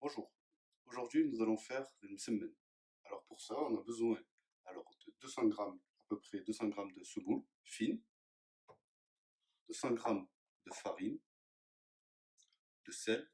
Bonjour, aujourd'hui nous allons faire des msemen. Alors pour ça, on a besoin de 200 grammes, à peu près 200 grammes de semoule fine, de 100 grammes de farine, de sel,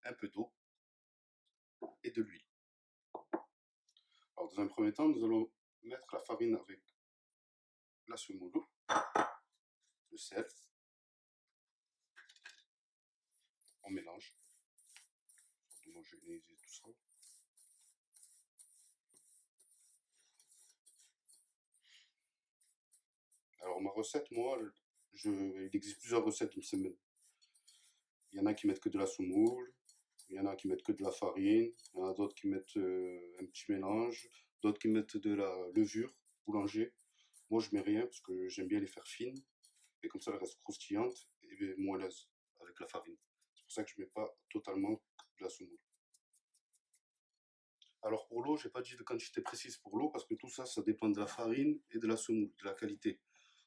un peu d'eau et de l'huile. Alors dans un premier temps, nous allons mettre la farine avec la semoule, le sel, on mélange, homogénéiser tout ça. Alors ma recette, moi, il existe plusieurs recettes de msemen. Il y en a qui mettent que de la semoule, il y en a qui mettent que de la farine, il y en a d'autres qui mettent un petit mélange, d'autres qui mettent de la levure boulanger. Moi, je mets rien parce que j'aime bien les faire fines et comme ça, elles restent croustillantes et moelleuses avec la farine. C'est pour ça que je mets pas totalement de la semoule. Alors pour l'eau, j'ai pas dit de quantité précise pour l'eau parce que tout ça, ça dépend de la farine et de la semoule, de la qualité.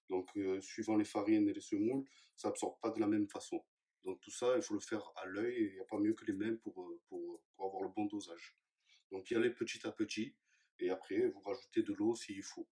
Donc suivant les farines et les semoules, ça absorbe pas de la même façon. Donc tout ça, il faut le faire à l'œil et il n'y a pas mieux que les mains pour avoir le bon dosage. Donc y aller petit à petit et après vous rajoutez de l'eau s'il faut.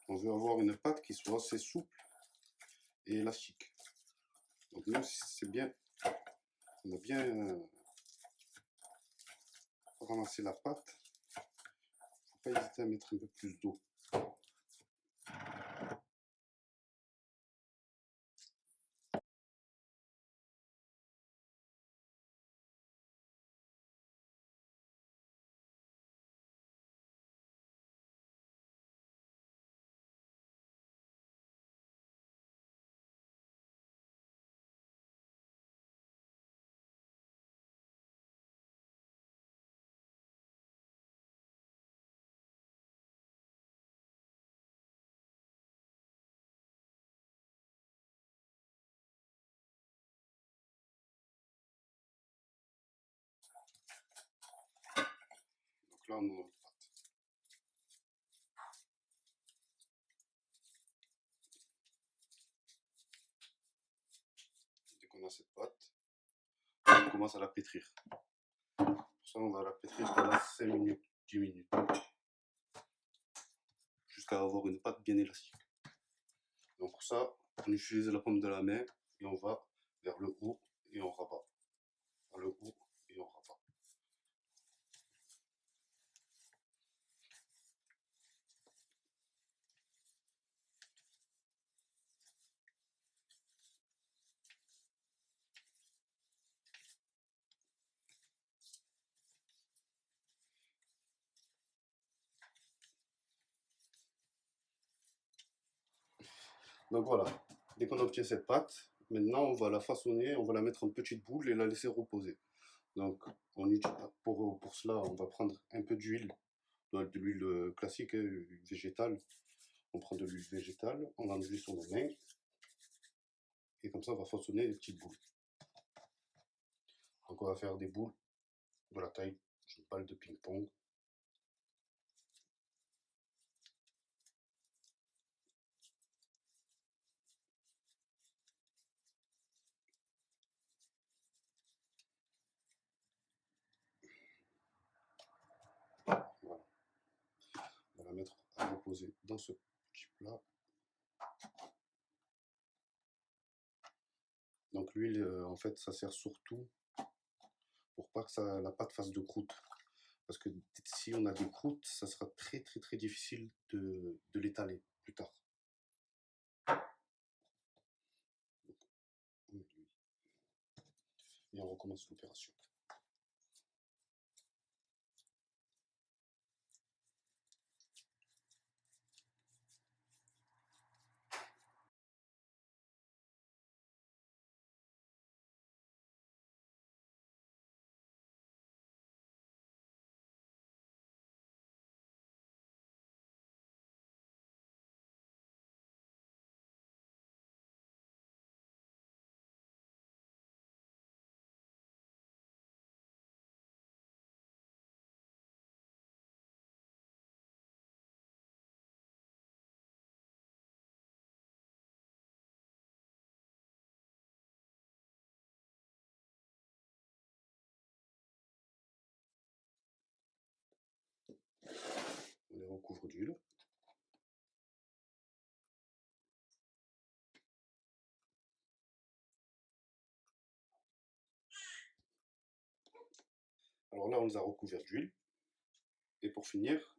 On veut avoir une pâte qui soit assez souple et élastique. Donc même si c'est bien, on a bien ramassé la pâte, faut pas hésiter à mettre un peu plus d'eau. Donc là on a notre pâte. Dès qu'on a cette pâte, on commence à la pétrir. Pour ça on va la pétrir pendant 5 minutes, 10 minutes. Jusqu'à avoir une pâte bien élastique. Donc pour ça, on utilise la paume de la main et on va vers le haut et on rabat. Vers le haut et on rabat. Donc voilà, dès qu'on obtient cette pâte, maintenant on va la façonner, on va la mettre en petites boules et la laisser reposer. Donc pour cela, on va prendre un peu d'huile, de l'huile classique, végétale. On prend de l'huile végétale, on en met sur nos mains et comme ça on va façonner des petites boules. Donc on va faire des boules de la taille d'une balle de ping-pong. Voilà. On va la mettre à reposer dans ce petit plat. Donc l'huile, en fait, ça sert surtout pour pas que la pâte fasse de croûte. Parce que si on a des croûtes, ça sera très très très difficile de l'étaler, commence l'opération. On les recouvre d'huile. Alors là, on les a recouverts d'huile. Et pour finir,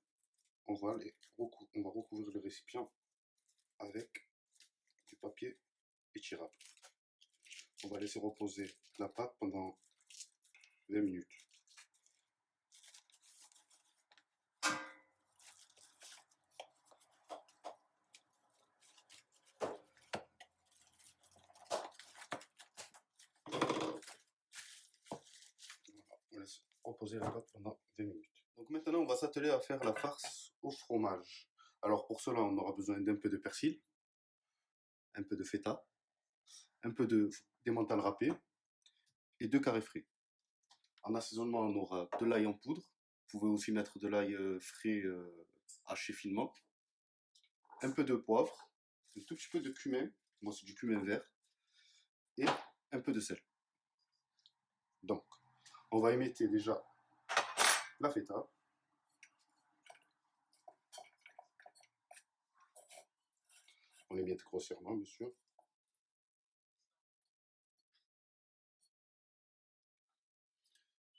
on va recouvrir le récipient avec du papier étirable. On va laisser reposer la pâte pendant 20 minutes. On laisse reposer la pâte pendant 20 minutes. Donc maintenant, on va s'atteler à faire la farce au fromage. Alors pour cela, on aura besoin d'un peu de persil, un peu de feta, un peu d'emmental râpé et 2 carrés frais. En assaisonnement, on aura de l'ail en poudre. Vous pouvez aussi mettre de l'ail frais haché finement. Un peu de poivre, un tout petit peu de cumin, moi c'est du cumin vert, et un peu de sel. Donc, on va émettre déjà la feta. On émiette grossièrement, bien sûr.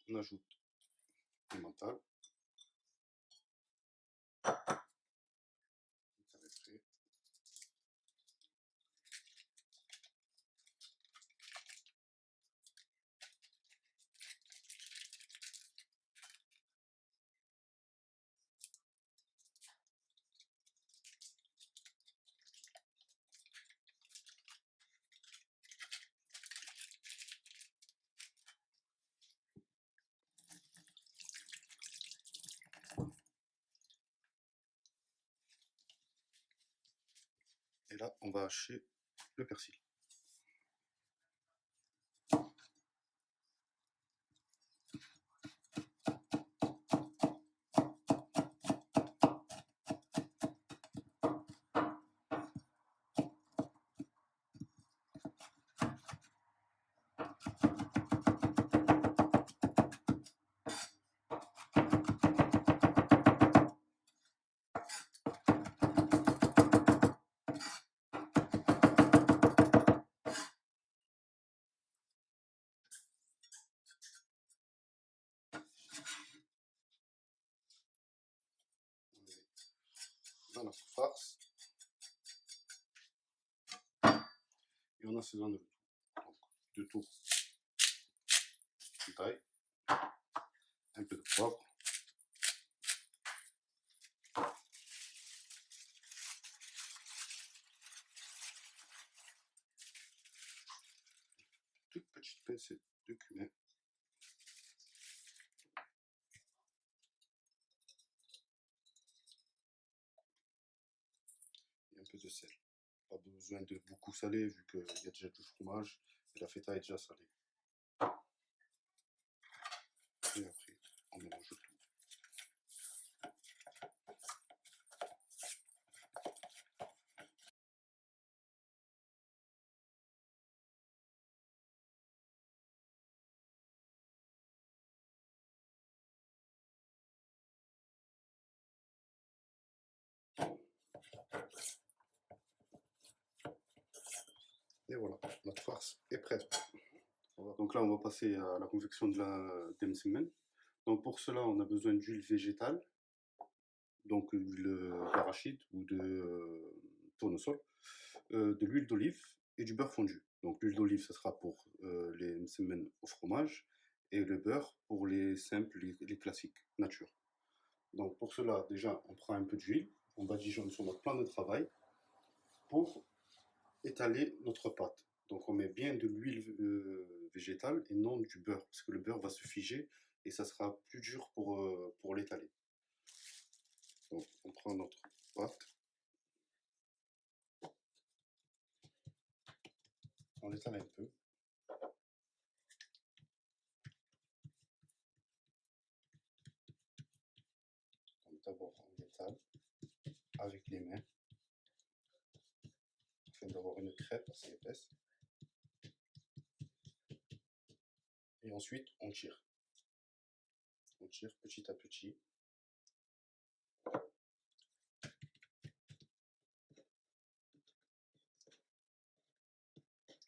On ajoute le mental. Et là, on va hacher le persil. Dans notre farce. Et on assaisonne le tout. Donc, 2 tours de taille, un peu de poivre, toute petite pincée de cumin, et un peu de sel. Pas besoin de beaucoup saler vu qu'il y a déjà du fromage et la feta est déjà salée. Et après, on mélange tout. Et voilà, notre farce est prête. Donc là, on va passer à la confection de la msemen. Donc pour cela, on a besoin d'huile végétale, donc l'huile d'arachide ou de tournesol, de l'huile d'olive, et du beurre fondu. Donc l'huile d'olive, ça sera pour les msemen au fromage et le beurre pour les simples, les classiques, nature. Donc pour cela, déjà, on prend un peu d'huile, on badigeonne sur notre plan de travail pour étaler notre pâte. Donc on met bien de l'huile végétale et non du beurre, parce que le beurre va se figer et ça sera plus dur pour l'étaler. Donc on prend notre pâte, on l'étale un peu. Donc d'abord on l'étale avec les mains, afin d'avoir une crêpe assez épaisse. Et ensuite on tire. On tire petit à petit.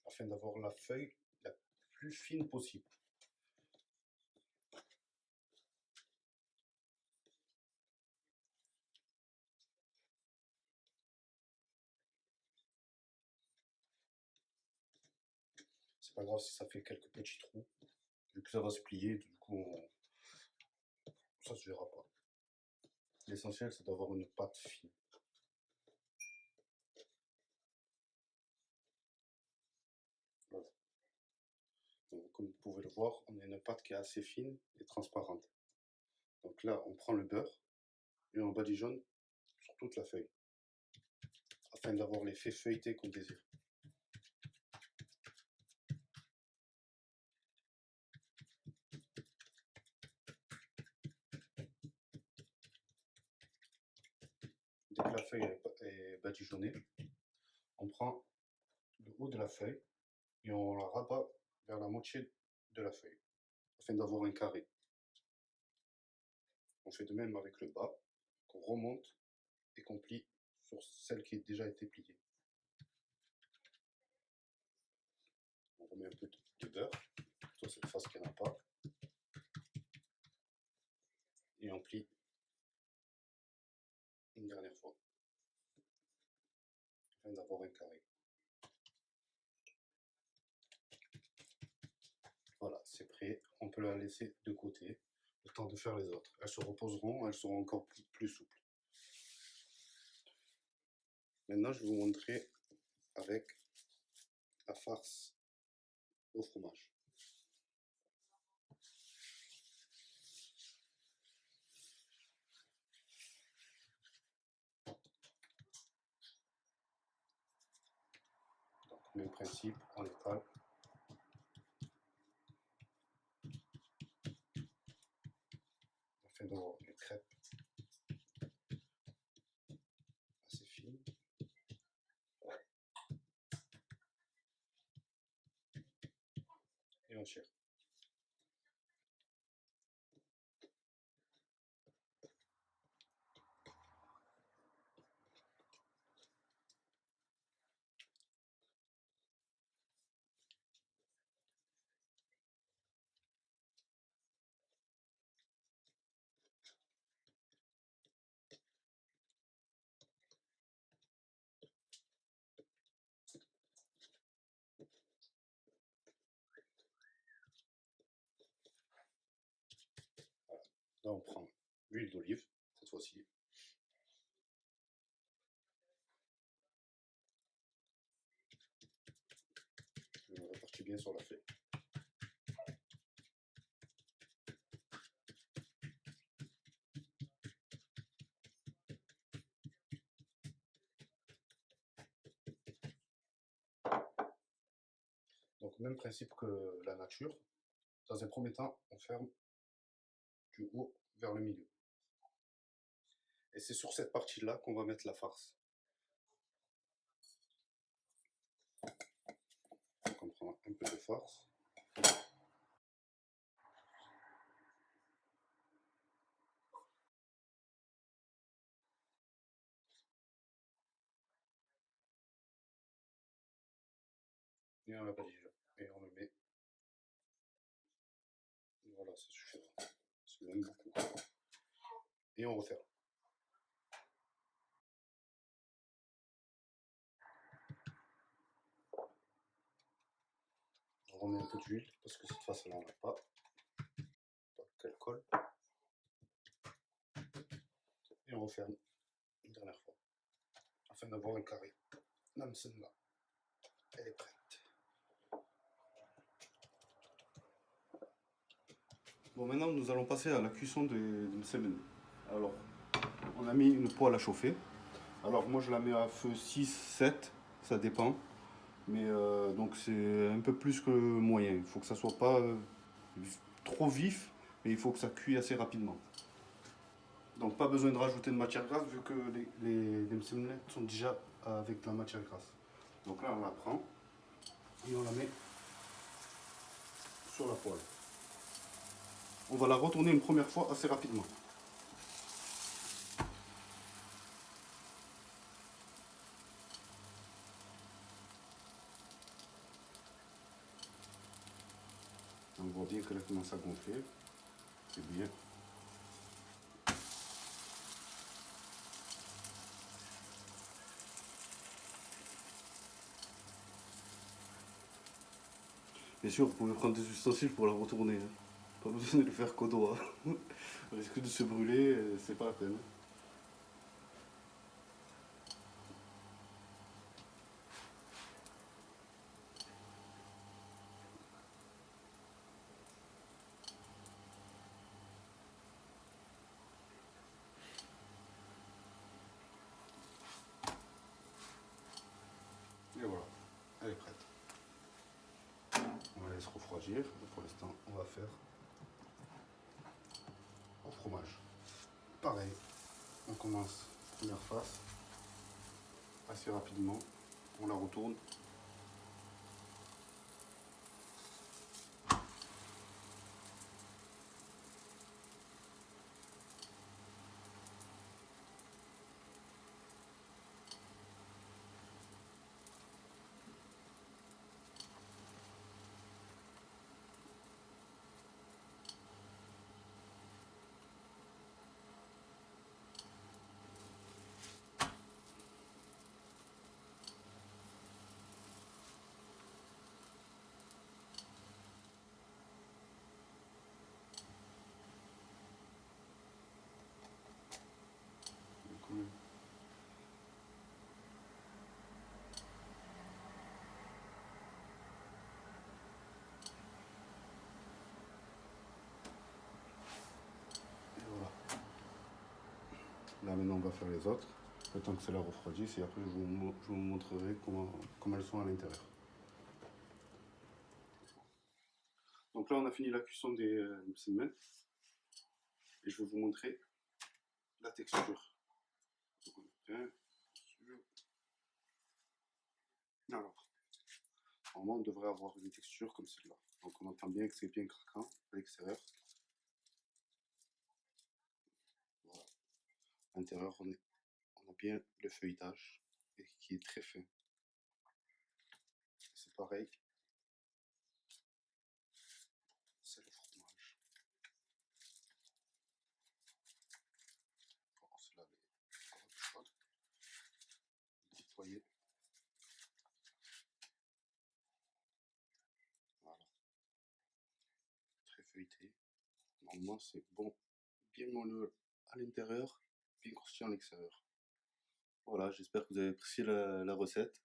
Afin d'avoir la feuille la plus fine possible. C'est pas grave si ça fait quelques petits trous, vu que ça va se plier, du coup ça se verra pas. L'essentiel c'est d'avoir une pâte fine. Voilà. Donc, comme vous pouvez le voir, on a une pâte qui est assez fine et transparente. Donc là, on prend le beurre et on badigeonne sur toute la feuille, afin d'avoir l'effet feuilleté qu'on désire. Dès que la feuille est badigeonnée, on prend le haut de la feuille et on la rabat vers la moitié de la feuille, afin d'avoir un carré. On fait de même avec le bas, qu'on remonte et qu'on plie sur celle qui a déjà été pliée. On remet un peu de beurre sur cette face qu'il n'y en a pas, et on plie une dernière fois, afin d'avoir un carré. Voilà, c'est prêt, on peut la laisser de côté, le temps de faire les autres. Elles se reposeront, elles seront encore plus souples. Maintenant, je vais vous montrer avec la farce au fromage. Donc, même principe, on étale. Afin d'avoir une crêpe assez fine. Et on tire. Voilà. Là, on prend l'huile d'olive, cette fois-ci. Je me répartis bien sur la feuille. Donc, même principe que la nature. Dans un premier temps, on ferme du haut vers le milieu. Et c'est sur cette partie-là qu'on va mettre la farce. Donc, on prend un peu de farce. Et on la balise. Et on le met. Voilà, ça suffira. C'est même beaucoup. Et on referme. remet un peu d'huile, parce que cette face-là, on n'a pas. Qu'elle colle. Et on referme une dernière fois, afin d'avoir un carré. La msembla, elle est prête. Bon, maintenant, nous allons passer à la cuisson de msemen. Alors, on a mis une poêle à chauffer. Alors, moi, je la mets à feu 6, 7, ça dépend. Mais donc, c'est un peu plus que moyen. Il faut que ça soit pas trop vif, mais il faut que ça cuise assez rapidement. Donc, pas besoin de rajouter de matière grasse vu que les msemen sont déjà avec de la matière grasse. Donc là, on la prend et on la met sur la poêle. On va la retourner une première fois assez rapidement. On voit bien qu'elle commence à gonfler. C'est bien. Bien sûr, vous pouvez prendre des ustensiles pour la retourner. Hein. Pas besoin de le faire qu'au doigt. On risque de se brûler, c'est pas la peine. Et voilà, elle est prête. On la laisse refroidir. Pour l'instant, on va faire au fromage. Pareil, on commence première face, assez rapidement. On la retourne. Et voilà. Là maintenant on va faire les autres, le temps que cela refroidisse et après je vous montrerai comment elles sont à l'intérieur. Donc là on a fini la cuisson des msemen et je vais vous montrer la texture. Alors, normalement on devrait avoir une texture comme celle-là. Donc on entend bien que c'est bien craquant à l'extérieur. Voilà. À l'intérieur on a bien le feuilletage et qui est très fin. C'est pareil, c'est le fromage. Bon, celle-là elle est encore un peu chaude. Nettoyer. Voilà. Très feuilleté. Normalement c'est bon, bien moelleux à l'intérieur, bien croustillant à l'extérieur. Voilà, j'espère que vous avez apprécié la recette.